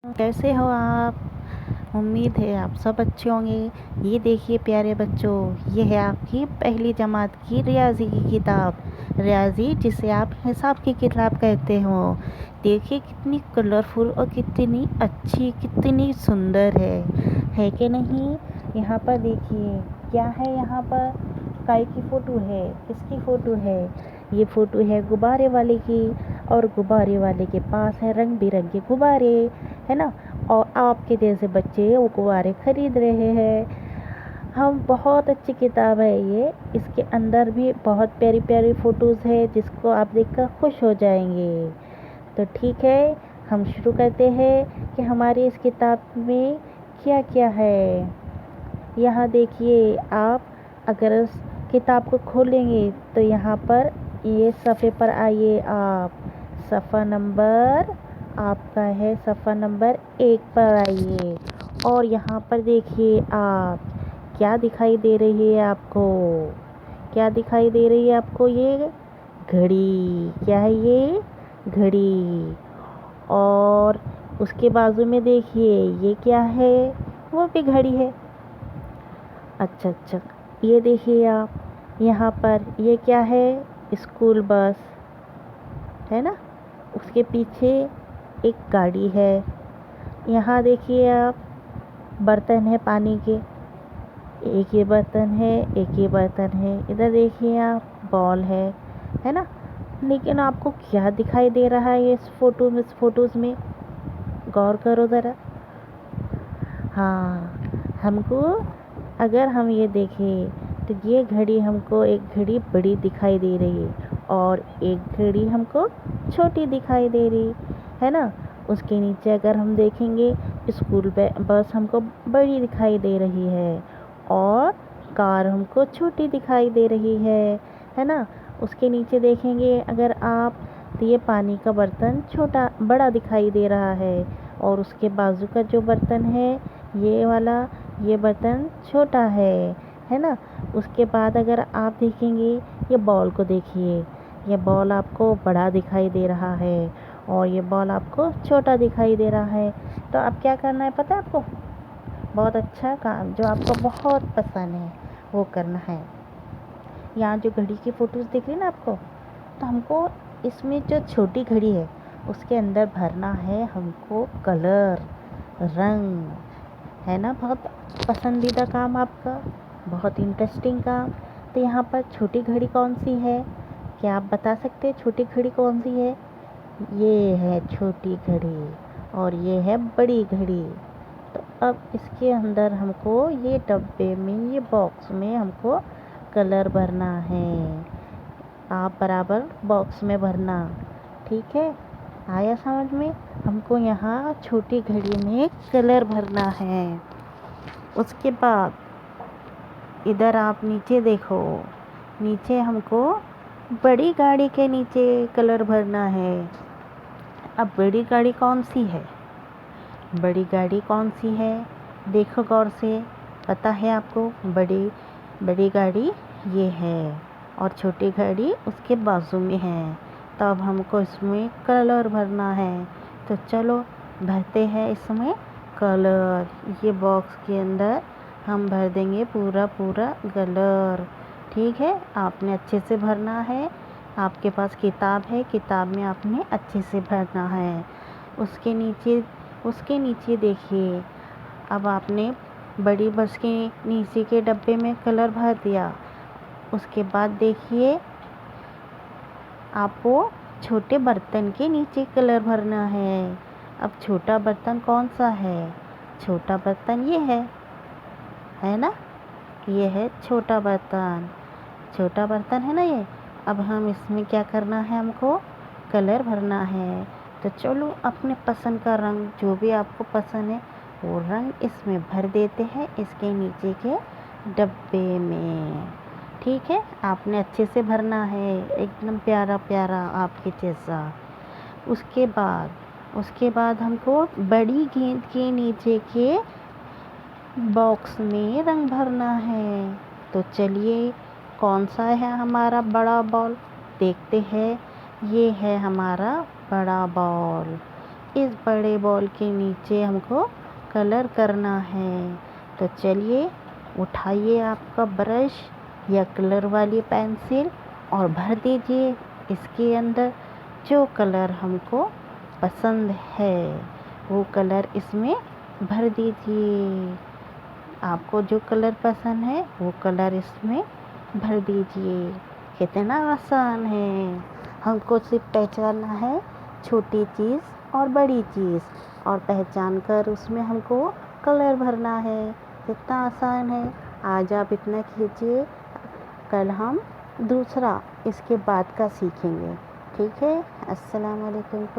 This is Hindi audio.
कैसे हो आप? उम्मीद है आप सब अच्छे होंगे। ये देखिए प्यारे बच्चों, ये है आपकी पहली जमात की रियाजी की किताब। रियाजी जिसे आप हिसाब की किताब कहते हो। देखिए कितनी कलरफुल और कितनी अच्छी, कितनी सुंदर है कि नहीं? यहाँ पर देखिए क्या है, यहाँ पर काय की फ़ोटो है। किसकी फ़ोटो है? ये फ़ोटो है गुब्बारे वाले की, और गुब्बारे वाले के पास है रंग बिरंगे गुब्बारे, है ना। और आपके जैसे बच्चे वो गुब्बारे खरीद रहे हैं। हम बहुत अच्छी किताब है ये। इसके अंदर भी बहुत प्यारी प्यारी फ़ोटोज़ है जिसको आप देखकर खुश हो जाएंगे। तो ठीक है, हम शुरू करते हैं कि हमारी इस किताब में क्या क्या है। यहाँ देखिए आप, अगर इस किताब को खोलेंगे तो यहाँ पर ये सफ़े पर आइए आप। सफ़ा नंबर आपका है, सफ़ा नंबर 1 पर आइए। और यहाँ पर देखिए आप, क्या दिखाई दे रही है आपको? क्या दिखाई दे रही है आपको? ये घड़ी। क्या है ये? घड़ी। और उसके बाजू में देखिए ये क्या है? वो भी घड़ी है। अच्छा अच्छा, ये देखिए आप, यहाँ पर ये क्या है? स्कूल बस है ना। उसके पीछे एक गाड़ी है। यहाँ देखिए आप, बर्तन है पानी के। एक ये बर्तन है, एक ये बर्तन है। इधर देखिए आप, बॉल है ना। लेकिन आपको क्या दिखाई दे रहा है इस फोटोज़ में? गौर करो ज़रा। हाँ, हमको, अगर हम ये देखें तो ये घड़ी हमको, एक घड़ी बड़ी दिखाई दे रही है और एक घड़ी हमको छोटी दिखाई दे रही है ना। उसके नीचे अगर हम देखेंगे, स्कूल बस हमको बड़ी दिखाई दे रही है और कार हमको छोटी दिखाई दे रही है ना। उसके नीचे देखेंगे अगर आप, तो ये पानी का बर्तन छोटा बड़ा दिखाई दे रहा है, और उसके बाजू का जो बर्तन है, ये वाला, ये बर्तन छोटा है ना। उसके बाद अगर आप देखेंगे, ये बॉल को देखिए, ये बॉल आपको बड़ा दिखाई दे रहा है और ये बॉल आपको छोटा दिखाई दे रहा है। तो अब क्या करना है पता है आपको? बहुत अच्छा काम जो आपको बहुत पसंद है वो करना है। यहाँ जो घड़ी की फ़ोटोज़ दिख रही ना आपको, तो हमको इसमें जो छोटी घड़ी है उसके अंदर भरना है हमको कलर, रंग, है ना। बहुत पसंदीदा काम आपका, बहुत इंटरेस्टिंग काम। तो यहाँ पर छोटी घड़ी कौन सी है? क्या आप बता सकते हैं छोटी घड़ी कौन सी है? ये है छोटी घड़ी और ये है बड़ी घड़ी। तो अब इसके अंदर हमको, ये डब्बे में, ये बॉक्स में हमको कलर भरना है। आप बराबर बॉक्स में भरना, ठीक है? आया समझ में? हमको यहाँ छोटी घड़ी में कलर भरना है। उसके बाद इधर आप नीचे देखो, नीचे हमको बड़ी गाड़ी के नीचे कलर भरना है। अब बड़ी गाड़ी कौन सी है? बड़ी गाड़ी कौन सी है? देखो गौर से, पता है आपको? बड़ी गाड़ी ये है और छोटी गाड़ी उसके बाजू में है। तो अब हमको इसमें कलर भरना है। तो चलो भरते हैं इसमें कलर। ये बॉक्स के अंदर हम भर देंगे पूरा पूरा कलर, ठीक है? आपने अच्छे से भरना है। आपके पास किताब है, किताब में आपने अच्छे से भरना है। उसके नीचे देखिए, अब आपने बड़ी बस के नीचे के डब्बे में कलर भर दिया। उसके बाद देखिए आपको छोटे बर्तन के नीचे कलर भरना है। अब छोटा बर्तन कौन सा है? छोटा बर्तन ये है ना। ये है छोटा बर्तन, छोटा बर्तन है ना ये। अब हम इसमें क्या करना है? हमको कलर भरना है। तो चलो अपने पसंद का रंग, जो भी आपको पसंद है वो रंग इसमें भर देते हैं, इसके नीचे के डब्बे में, ठीक है? आपने अच्छे से भरना है, एकदम प्यारा प्यारा आपके जैसा। उसके बाद हमको बड़ी गेंद के नीचे के बॉक्स में रंग भरना है। तो चलिए, कौन सा है हमारा बड़ा बॉल? देखते हैं। ये है हमारा बड़ा बॉल। इस बड़े बॉल के नीचे हमको कलर करना है। तो चलिए उठाइए आपका ब्रश या कलर वाली पेंसिल और भर दीजिए इसके अंदर जो कलर हमको पसंद है वो कलर इसमें भर दीजिए। आपको जो कलर पसंद है वो कलर इसमें भर दीजिए। कितना आसान है। हमको सिर्फ पहचानना है छोटी चीज़ और बड़ी चीज़ और पहचान कर उसमें हमको कलर भरना है। कितना आसान है। आज आप इतना कीजिए, कल हम दूसरा इसके बाद का सीखेंगे। ठीक है। अस्सलाम वालेकुम।